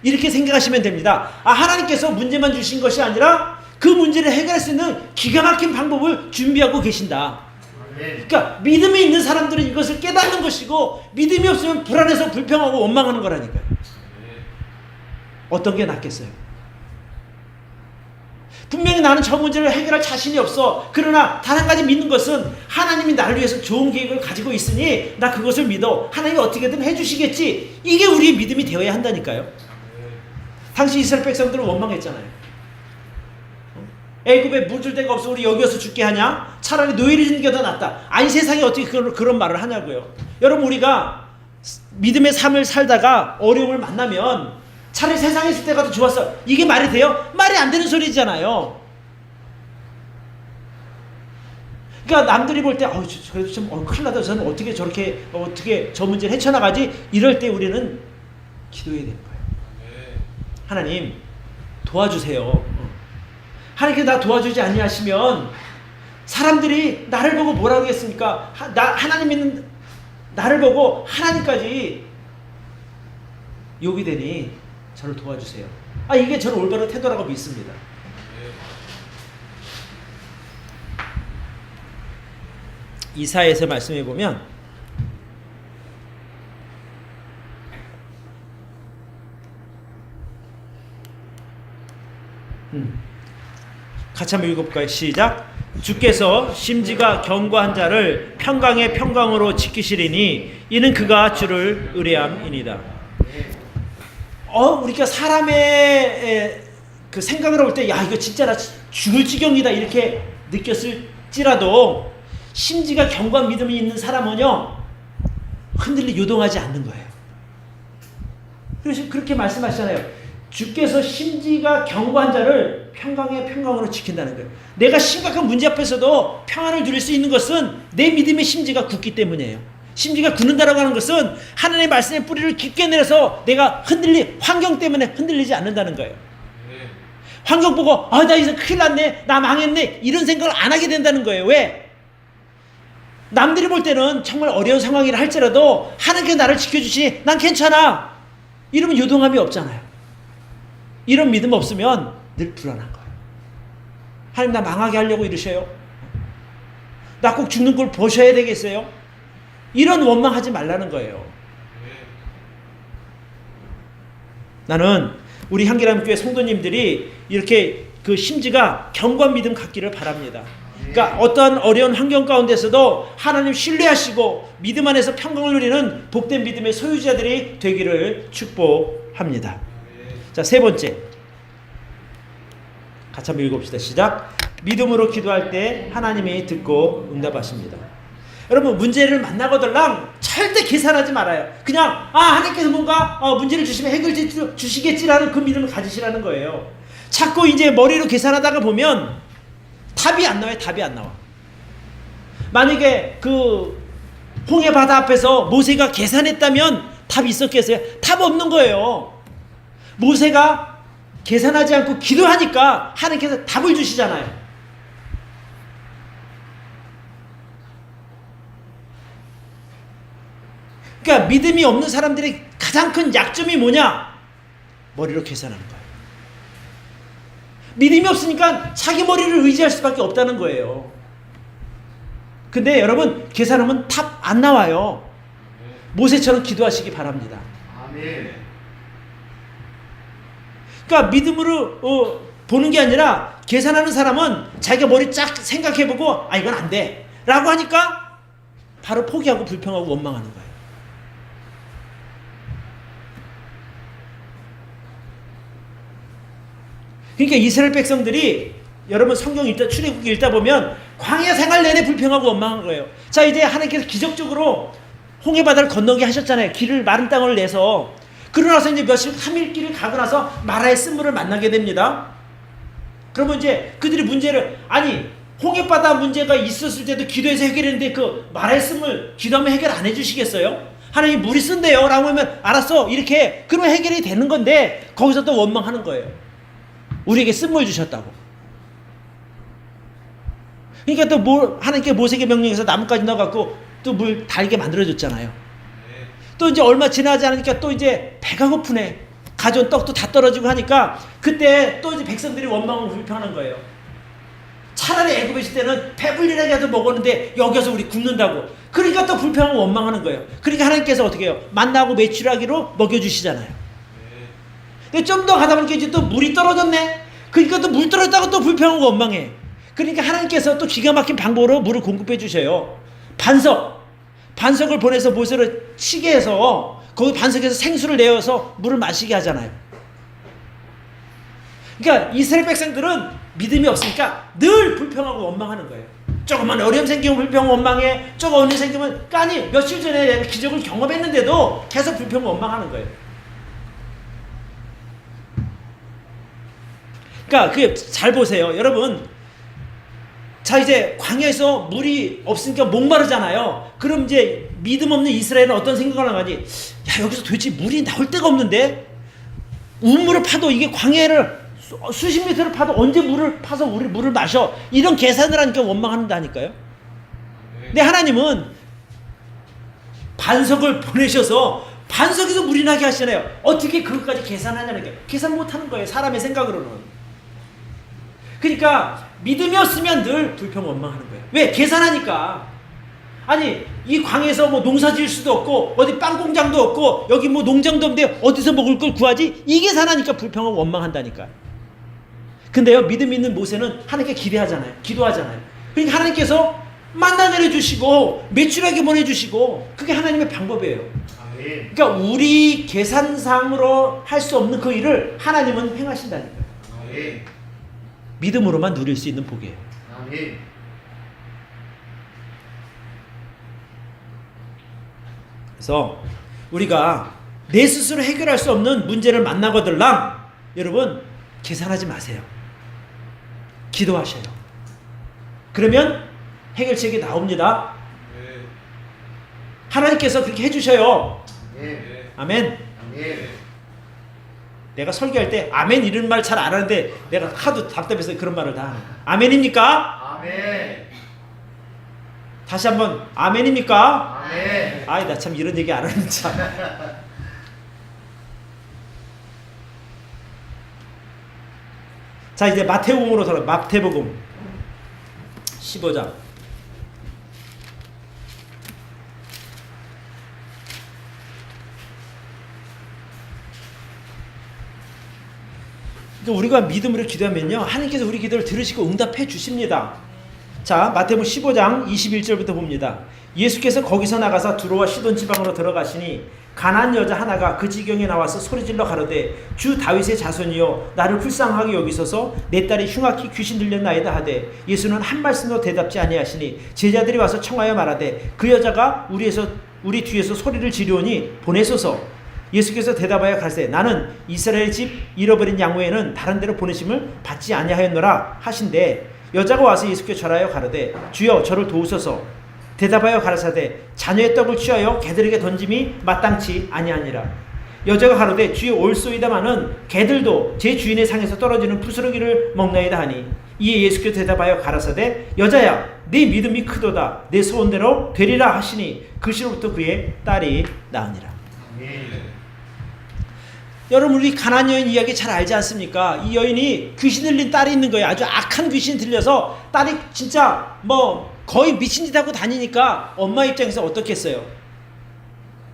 이렇게 생각하시면 됩니다. 하나님께서 문제만 주신 것이 아니라 그 문제를 해결할 수 있는 기가 막힌 방법을 준비하고 계신다. 그러니까 믿음이 있는 사람들은 이것을 깨닫는 것이고 믿음이 없으면 불안해서 불평하고 원망하는 거라니까요. 어떤 게 낫겠어요? 분명히 나는 저 문제를 해결할 자신이 없어. 그러나 단 한 가지 믿는 것은 하나님이 나를 위해서 좋은 계획을 가지고 있으니 나 그것을 믿어. 하나님이 어떻게든 해주시겠지. 이게 우리의 믿음이 되어야 한다니까요. 당시 이스라엘 백성들은 원망했잖아요. 애굽에 물 줄 데가 없어 우리 여기 와서 죽게 하냐? 차라리 노예를 주는 게 더 낫다. 아니 세상에 어떻게 그런 말을 하냐고요. 여러분 우리가 믿음의 삶을 살다가 어려움을 만나면 차라리 세상에 있을 때가 더 좋았어. 이게 말이 돼요? 말이 안 되는 소리잖아요. 그러니까 남들이 볼 때 그래도 좀 큰일 나다. 저는 어떻게 저렇게 어떻게 저 문제를 헤쳐나가지? 이럴 때 우리는 기도해야 되는 거예요. 하나님 도와주세요. 하나님께서 나 도와주지 아니하시면 사람들이 나를 보고 뭐라고 하겠습니까? 하나님 믿는 나를 보고 하나님까지 욕이 되니 저를 도와주세요. 이게 저는 올바른 태도라고 믿습니다. 이사야에서 말씀해 보면 같이 한번 읽어볼까요? 시작. 주께서 심지가 견고한 자를 평강의 평강으로 지키시리니 이는 그가 주를 의뢰함이니이다. 우리가 사람의 그 생각을 할 때 야 이거 진짜 나 죽을 지경이다 이렇게 느꼈을지라도 심지가 견고한 믿음이 있는 사람은요 요동하지 않는 거예요. 그래서 그렇게 말씀하시잖아요. 주께서 심지가 견고한 자를 평강의 평강으로 지킨다는 거예요. 내가 심각한 문제 앞에서도 평안을 누릴 수 있는 것은 내 믿음의 심지가 굳기 때문이에요. 심지가 굳는다라고 하는 것은 하나님의 말씀의 뿌리를 깊게 내려서 내가 환경 때문에 흔들리지 않는다는 거예요. 환경 보고 나 이제 큰일 났네, 나 망했네 이런 생각을 안 하게 된다는 거예요. 왜? 남들이 볼 때는 정말 어려운 상황이라 할지라도 하나님께서 나를 지켜주시니 난 괜찮아 이러면 요동함이 없잖아요. 이런 믿음 없으면 늘 불안한 거예요. 하나님 나 망하게 하려고 이러셔요? 나 꼭 죽는 걸 보셔야 되겠어요? 이런 원망하지 말라는 거예요. 나는 우리 향기람교회 성도님들이 이렇게 그 심지가 견고한 믿음 갖기를 바랍니다. 그러니까 어떠한 어려운 환경 가운데서도 하나님 신뢰하시고 믿음 안에서 평강을 누리는 복된 믿음의 소유자들이 되기를 축복합니다. 자, 세 번째. 같이 한번 읽어봅시다. 시작. 믿음으로 기도할 때 하나님이 듣고 응답하십니다. 여러분 문제를 만나거들랑 절대 계산하지 말아요. 그냥 하나님께서 뭔가 문제를 주시면 해결해 주시겠지라는 그 믿음을 가지시라는 거예요. 자꾸 이제 머리로 계산하다가 보면 답이 안 나와요. 답이 안 나와. 만약에 그 홍해 바다 앞에서 모세가 계산했다면 답이 있었겠어요? 답 없는 거예요. 모세가 계산하지 않고 기도하니까 하나님께서 답을 주시잖아요. 그러니까 믿음이 없는 사람들의 가장 큰 약점이 뭐냐? 머리로 계산하는 거예요. 믿음이 없으니까 자기 머리를 의지할 수밖에 없다는 거예요. 근데 여러분 계산하면 답 안 나와요. 모세처럼 기도하시기 바랍니다. 아멘. 그러니까 믿음으로 보는 게 아니라 계산하는 사람은 자기가 머리 쫙 생각해보고 이건 안 돼 라고 하니까 바로 포기하고 불평하고 원망하는 거예요. 그러니까 이스라엘 백성들이 여러분 성경 출애굽기 읽다 보면 광야 생활 내내 불평하고 원망한 거예요. 자 이제 하나님께서 기적적으로 홍해 바다를 건너게 하셨잖아요. 길을 마른 땅을 내서. 그러고 나서 이제 며칠 3일 길을 가고 나서 마라의 쓴물을 만나게 됩니다. 그러면 이제 그들이 문제를, 아니 홍해바다 문제가 있었을 때도 기도해서 해결했는데 그 마라의 쓴물 기도하면 해결 안 해주시겠어요? 하나님 물이 쓴대요 라고 하면 알았어 이렇게 그러면 해결이 되는 건데 거기서 또 원망하는 거예요. 우리에게 쓴물 주셨다고. 그러니까 또 하나님께 모세에게 명령해서 나뭇가지 넣어갖고 또 물 달게 만들어줬잖아요. 또 이제 얼마 지나지 않으니까 또 이제 배가 고프네. 가져온 떡도 다 떨어지고 하니까 그때 또 이제 백성들이 원망하고 불평하는 거예요. 차라리 애굽에 있을 때는 배불리라도 먹었는데 여기 와서 우리 굶는다고. 그러니까 또 불평하고 원망하는 거예요. 그러니까 하나님께서 어떻게 해요? 만나고 메추라기로 먹여주시잖아요. 근데 좀 더 가다 보니까 이제 또 물이 떨어졌네. 그러니까 또 물 떨어졌다고 또 불평하고 원망해. 그러니까 하나님께서 또 기가 막힌 방법으로 물을 공급해 주셔요. 반석을 보내서 모세를 치게 해서 거기 반석에서 생수를 내어서 물을 마시게 하잖아요. 그러니까 이스라엘 백성들은 믿음이 없으니까 늘 불평하고 원망하는 거예요. 조금만 어려움 생기면 불평 원망해. 조금 어려움 생기면 아니 며칠 전에 내가 기적을 경험했는데도 계속 불평 원망하는 거예요. 그러니까 그게 잘 보세요. 여러분 자 이제 광야에서 물이 없으니까 목마르잖아요. 그럼 이제 믿음 없는 이스라엘은 어떤 생각을 하지? 야 여기서 도대체 물이 나올 데가 없는데 우물을 파도 이게 광야를 수십 미터를 파도 언제 물을 파서 우리 물을 마셔? 이런 계산을 하니까 원망한다니까요. 근데 하나님은 반석을 보내셔서 반석에서 물이 나게 하시잖아요. 어떻게 그것까지 계산하냐는 게 계산 못하는 거예요. 사람의 생각으로는. 그러니까 믿음이 없으면 늘 불평 원망하는 거예요. 왜? 계산하니까. 아니 이 광에서 뭐 농사 지을 수도 없고 어디 빵 공장도 없고 여기 뭐 농장도 없는데 어디서 먹을 걸 구하지? 이 계산하니까 불평하고 원망한다니까. 근데요 믿음 있는 모세는 하나님께 기대하잖아요. 기도하잖아요. 그러니까 하나님께서 만나 내려주시고 메추라기 보내주시고 그게 하나님의 방법이에요. 그러니까 우리 계산상으로 할 수 없는 그 일을 하나님은 행하신다니까요. 믿음으로만 누릴 수 있는 복이에요. 그래서 우리가 내 스스로 해결할 수 없는 문제를 만나거들랑 여러분 계산하지 마세요. 기도하셔요. 그러면 해결책이 나옵니다. 하나님께서 그렇게 해주셔요. 아멘. 내가 설교할 때 아멘 이런 말 잘 안 하는데 내가 하도 답답해서 그런 말을 다 하네. 아멘입니까? 아멘. 다시 한번 아멘입니까? 아멘. 아이 나 참 이런 얘기 안 하는 참. 자 이제 마태복음으로 돌아. 마태복음 15장. 우리가 믿음으로 기도하면요 하나님께서 우리 기도를 들으시고 응답해 주십니다. 자 마태복음 15장 21절부터 봅니다. 예수께서 거기서 나가서 두로와 시돈 지방으로 들어가시니 가나안 여자 하나가 그 지경에 나와서 소리질러 가로되 주 다윗의 자손이여 나를 불쌍하게 여기소서 내 딸이 흉악히 귀신 들렸나이다 하되 예수는 한 말씀도 대답지 아니하시니 제자들이 와서 청하여 말하되 그 여자가 우리 뒤에서 소리를 지르오니 보내소서. 예수께서 대답하여 가르치되 나는 이스라엘 집 잃어버린 양 외에는 다른 데로 보내심을 받지 아니하였노라 하신대 여자가 와서 예수께 절하여 가로되 주여 저를 도우소서. 대답하여 가라사대 자녀의 떡을 취하여 개들에게 던짐이 마땅치 아니하니라. 여자가 가로되 주여 올소이다마는 개들도 제 주인의 상에서 떨어지는 부스러기를 먹나이다 하니 이에 예수께서 대답하여 가라사대 여자야 네 믿음이 크도다 내 소원대로 되리라 하시니 그 시로부터 그의 딸이 나으니라. 여러분 우리 가나안 여인 이야기 잘 알지 않습니까? 이 여인이 귀신 들린 딸이 있는 거예요. 아주 악한 귀신 들려서 딸이 진짜 뭐 거의 미친 짓 하고 다니니까 엄마 입장에서 어떻겠어요?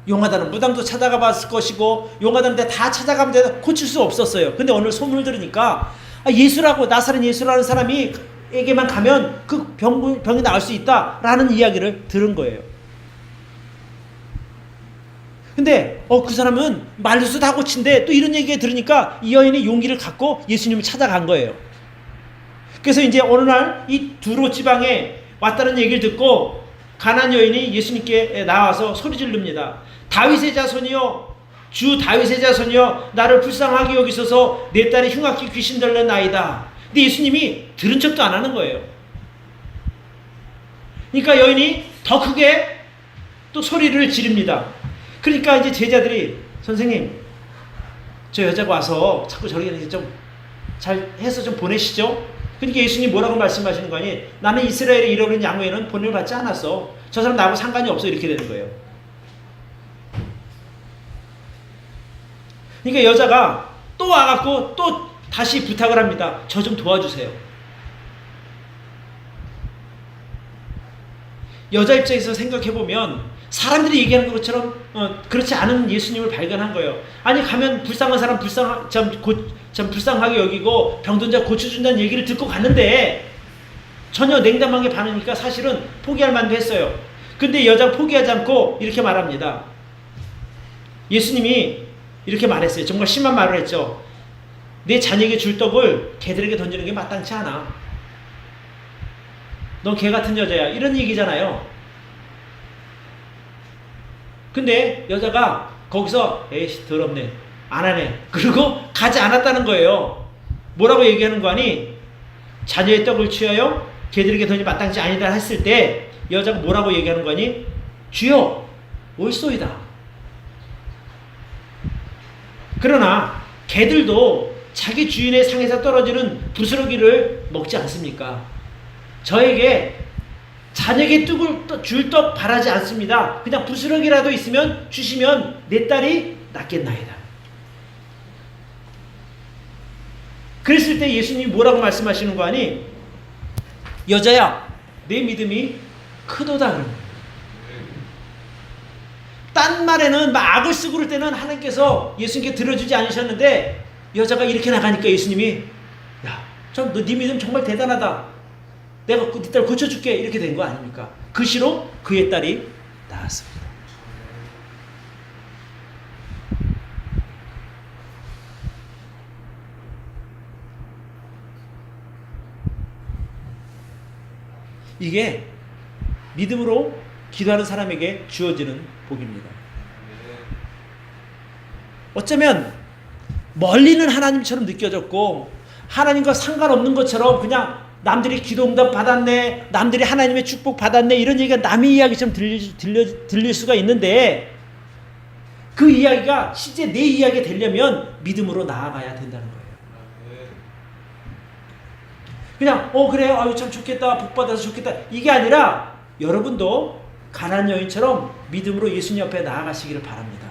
용하다는 무당도 찾아가 봤을 것이고 용하다는데 다 찾아가면 돼도 고칠 수 없었어요. 근데 오늘 소문을 들으니까 예수라고 나사렛 예수라는 사람이 에게만 가면 그 병이 나을 수 있다라는 이야기를 들은 거예요. 근데 그 사람은 말로서 다 고친데 또 이런 얘기 들으니까 이 여인이 용기를 갖고 예수님을 찾아간 거예요. 그래서 이제 어느 날 이 두로 지방에 왔다는 얘기를 듣고 가나안 여인이 예수님께 나와서 소리 지릅니다. 다윗의 자손이여 주 다윗의 자손이여 나를 불쌍하게 여기소서 내 딸이 흉악히 귀신 들렸나이다. 근데 예수님이 들은 척도 안 하는 거예요. 그러니까 여인이 더 크게 또 소리를 지릅니다. 그러니까 이제 제자들이 선생님 저 여자가 와서 자꾸 저렇게 좀 잘 해서 좀 보내시죠. 그러니까 예수님 뭐라고 말씀하시는 거 아니? 나는 이스라엘의 잃어버린 양에는 본을 받지 않았어. 저 사람 나하고 상관이 없어. 이렇게 되는 거예요. 그러니까 여자가 또 와갖고 또 다시 부탁을 합니다. 저 좀 도와주세요. 여자 입장에서 생각해보면 사람들이 얘기하는 것처럼 그렇지 않은 예수님을 발견한 거예요. 아니 가면 불쌍한 사람 참 불쌍하게 여기고 병든 자 고쳐준다는 얘기를 듣고 갔는데 전혀 냉담하게 반응하니까 사실은 포기할 만도 했어요. 근데 여자가 포기하지 않고 이렇게 말합니다. 예수님이 이렇게 말했어요. 정말 심한 말을 했죠. 내 자녀에게 줄 떡을 개들에게 던지는 게 마땅치 않아. 넌 개 같은 여자야. 이런 얘기잖아요. 근데 여자가 거기서 에이씨 더럽네. 안 하네. 그리고 가지 않았다는 거예요. 뭐라고 얘기하는 거 아니? 자녀의 떡을 취하여 개들에게 던지 마땅치 아니다 했을 때 여자가 뭐라고 얘기하는 거 아니? 주여 옳소이다. 그러나 개들도 자기 주인의 상에서 떨어지는 부스러기를 먹지 않습니까? 저에게 자녀에게 줄 떡 바라지 않습니다. 그냥 부스러기라도 있으면 주시면 내 딸이 낫겠나이다. 그랬을 때 예수님이 뭐라고 말씀하시는 거 아니? 여자야 내 믿음이 크도다 그런 거예요. 딴 말에는 막 악을 쓰고 그럴 때는 하나님께서 예수님께 들어주지 않으셨는데 여자가 이렇게 나가니까 예수님이 야, 너 네 믿음 정말 대단하다. 내가 네 딸 고쳐줄게. 이렇게 된 거 아닙니까? 그 시로 그의 딸이 나았습니다. 이게 믿음으로 기도하는 사람에게 주어지는 복입니다. 어쩌면 멀리는 하나님처럼 느껴졌고 하나님과 상관없는 것처럼 그냥 남들이 기도응답 받았네, 남들이 하나님의 축복 받았네 이런 얘기가 남의 이야기처럼 들릴 수가 있는데 그 이야기가 실제 내 이야기가 되려면 믿음으로 나아가야 된다는 거예요. 그냥 그래요, 아유 참 좋겠다, 복 받아서 좋겠다 이게 아니라 여러분도 가나안 여인처럼 믿음으로 예수님 앞에 나아가시기를 바랍니다.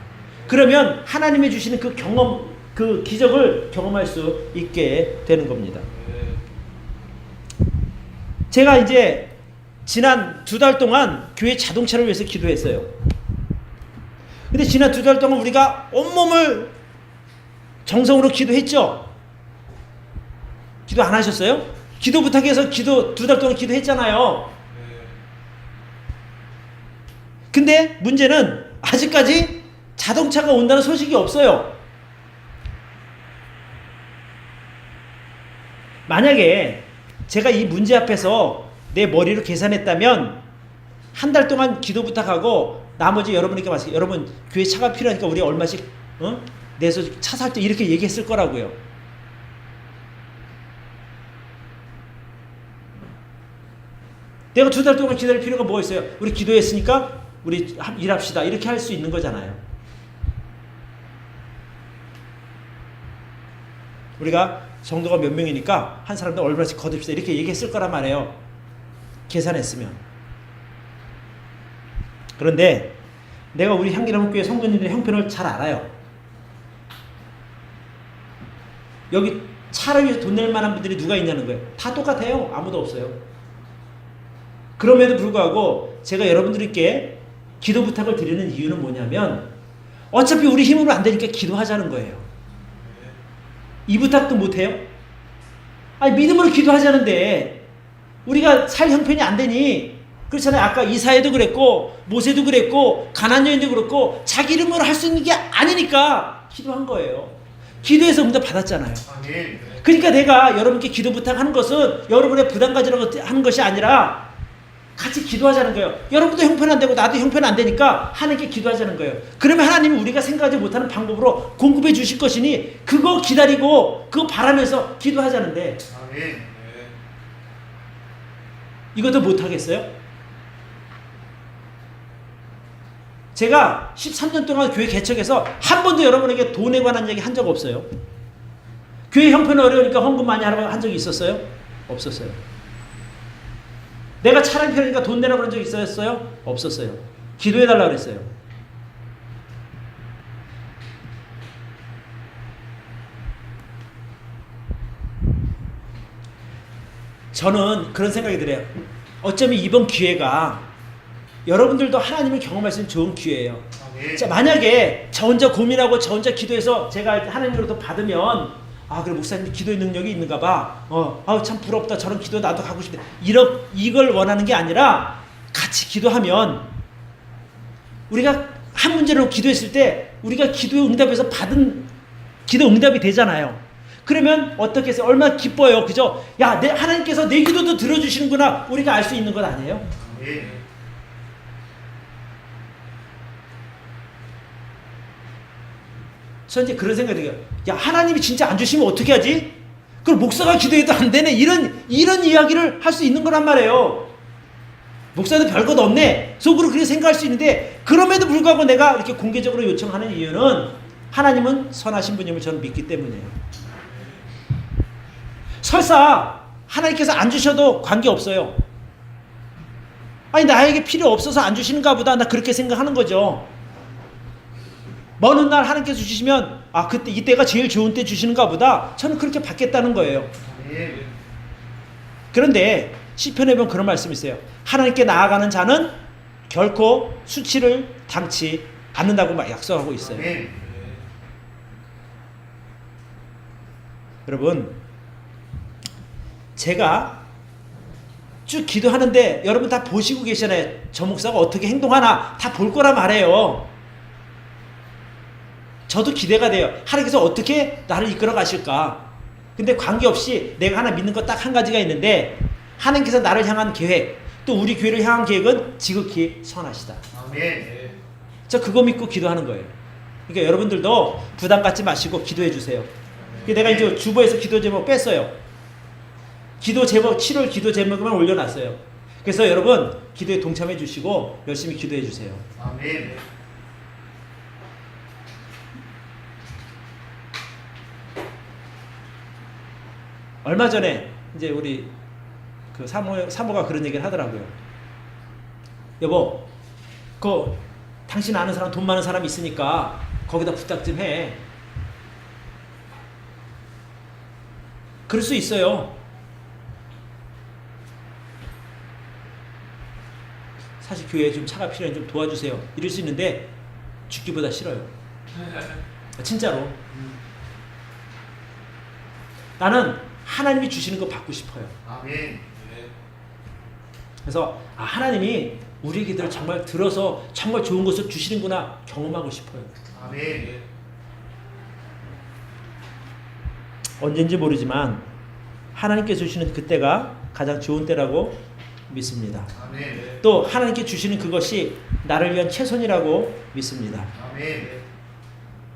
그러면 하나님이 주시는 그 경험, 그 기적을 경험할 수 있게 되는 겁니다. 제가 이제 지난 2달 동안 교회 자동차를 위해서 기도했어요. 근데 지난 2달 동안 우리가 온몸을 정성으로 기도했죠? 기도 안 하셨어요? 기도 부탁해서 2달 동안 기도했잖아요. 근데 문제는 아직까지 자동차가 온다는 소식이 없어요. 만약에 제가 이 문제 앞에서 내 머리로 계산했다면 한 달 동안 기도 부탁하고 나머지 여러분에게 말씀, 여러분 교회 차가 필요하니까 우리 얼마씩 내서 차 살 때 이렇게 얘기했을 거라고요. 내가 2달 동안 기다릴 필요가 뭐가 있어요? 우리 기도했으니까 우리 일합시다 이렇게 할 수 있는 거잖아요. 우리가 정도가 몇 명이니까 한 사람당 얼마씩 거둡시다 이렇게 얘기했을 거란 말이에요. 계산했으면. 그런데 내가 우리 향기나무교회 성도님들의 형편을 잘 알아요. 여기 차를 위해서 돈 낼 만한 분들이 누가 있냐는 거예요. 다 똑같아요. 아무도 없어요. 그럼에도 불구하고 제가 여러분들께 기도 부탁을 드리는 이유는 뭐냐면 어차피 우리 힘으로 안 되니까 기도하자는 거예요. 이 부탁도 못해요? 아니 믿음으로 기도하자는데 우리가 살 형편이 안 되니 그렇잖아요. 아까 이사야도 그랬고 모세도 그랬고 가나안 여인도 그렇고 자기 이름으로 할 수 있는 게 아니니까 기도한 거예요. 기도해서 응답 받았잖아요. 그러니까 내가 여러분께 기도 부탁하는 것은 여러분의 부담 가지려고 하는 것이 아니라 같이 기도하자는 거예요. 여러분도 형편 안 되고 나도 형편 안 되니까 하나님께 기도하자는 거예요. 그러면 하나님은 우리가 생각하지 못하는 방법으로 공급해 주실 것이니 그거 기다리고 그거 바라면서 기도하자는데 이것도 못하겠어요? 제가 13년 동안 교회 개척해서 한 번도 여러분에게 돈에 관한 얘기 한 적 없어요. 교회 형편이 어려우니까 헌금 많이 하라고 한 적이 있었어요? 없었어요. 내가 차량 편이니까 돈 내라고 그런 적 있었어요? 없었어요. 기도해달라고 그랬어요. 저는 그런 생각이 들어요. 어쩌면 이번 기회가 여러분들도 하나님을 경험할 수 있는 좋은 기회예요. 자, 만약에 저 혼자 고민하고 저 혼자 기도해서 제가 하나님으로부터 받으면 그래 목사님 기도의 능력이 있는가 봐. 참 부럽다. 저런 기도 나도 가고 싶다. 이걸 원하는 게 아니라 같이 기도하면 우리가 한 문제로 기도했을 때 우리가 기도의 응답에서 받은 기도 응답이 되잖아요. 그러면 어떻게 해서 얼마나 기뻐요. 그죠? 하나님께서 내 기도도 들어주시는구나. 우리가 알 수 있는 것 아니에요? 저 이제 그런 생각이 들어요. 하나님이 진짜 안 주시면 어떻게 하지? 그럼 목사가 기도해도 안 되네. 이런 이야기를 할 수 있는 거란 말이에요. 목사도 별것 없네. 속으로 그렇게 생각할 수 있는데 그럼에도 불구하고 내가 이렇게 공개적으로 요청하는 이유는 하나님은 선하신 분임을 저는 믿기 때문이에요. 설사 하나님께서 안 주셔도 관계없어요. 나에게 필요 없어서 안 주시는가 보다. 나 그렇게 생각하는 거죠. 먼 훗날 하나님께서 주시면 그때 이때가 제일 좋은 때 주시는가 보다. 저는 그렇게 받겠다는 거예요. 그런데 시편에 보면 그런 말씀이 있어요. 하나님께 나아가는 자는 결코 수치를 당치 않는다고 막 약속하고 있어요. 여러분, 제가 쭉 기도하는데 여러분 다 보시고 계시잖아요. 저 목사가 어떻게 행동하나 다 볼 거라 말해요. 저도 기대가 돼요. 하나님께서 어떻게 나를 이끌어 가실까? 근데 관계없이 내가 하나 믿는 거 딱 한 가지가 있는데 하나님께서 나를 향한 계획, 또 우리 교회를 향한 계획은 지극히 선하시다. 아멘. 저 그거 믿고 기도하는 거예요. 그러니까 여러분들도 부담 갖지 마시고 기도해 주세요. 내가 이제 주보에서 기도 제목 뺐어요. 기도 제목 7월 기도 제목만 올려놨어요. 그래서 여러분 기도에 동참해 주시고 열심히 기도해 주세요. 아멘. 얼마 전에 이제 우리 그 사모가 그런 얘기를 하더라고요. 여보, 당신 아는 사람 돈 많은 사람 있으니까 거기다 부탁 좀 해. 그럴 수 있어요. 사실 교회에 좀 차가 필요해 좀 도와주세요. 이럴 수 있는데 죽기보다 싫어요. 진짜로. 나는 하나님이 주시는 거 받고 싶어요. 아멘. 그래서 하나님이 우리 기도를 정말 들어서 정말 좋은 것을 주시는구나 경험하고 싶어요. 아멘. 언젠지 모르지만 하나님께 주시는 그때가 가장 좋은 때라고 믿습니다. 아멘. 또 하나님께 주시는 그것이 나를 위한 최선이라고 믿습니다. 아멘.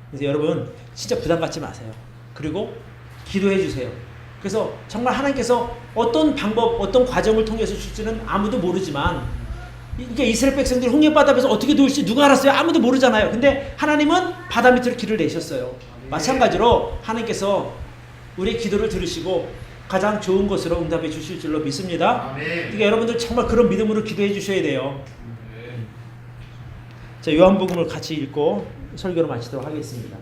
그래서 여러분 진짜 부담 갖지 마세요. 그리고 기도해 주세요. 그래서 정말 하나님께서 어떤 방법, 어떤 과정을 통해서 줄지는 아무도 모르지만 그러니까 이스라엘 백성들이 홍해 바다 앞에서 어떻게 도울지 누가 알았어요? 아무도 모르잖아요. 근데 하나님은 바다 밑으로 길을 내셨어요. 마찬가지로 하나님께서 우리의 기도를 들으시고 가장 좋은 것으로 응답해 주실 줄로 믿습니다. 그러니까 여러분들 정말 그런 믿음으로 기도해 주셔야 돼요. 자, 요한복음을 같이 읽고 설교를 마치도록 하겠습니다.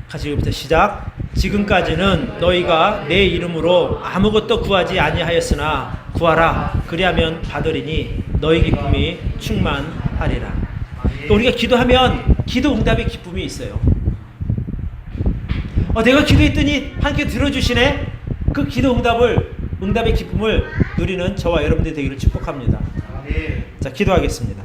같이 읽읍시다. 시작. 지금까지는 너희가 내 이름으로 아무것도 구하지 아니하였으나 구하라 그리하면 받으리니 너희 기쁨이 충만하리라. 우리가 기도하면 기도 응답의 기쁨이 있어요. 내가 기도했더니 하나님께 들어주시네. 그 기도 응답의 기쁨을 누리는 저와 여러분들이 되기를 축복합니다. 자, 기도하겠습니다.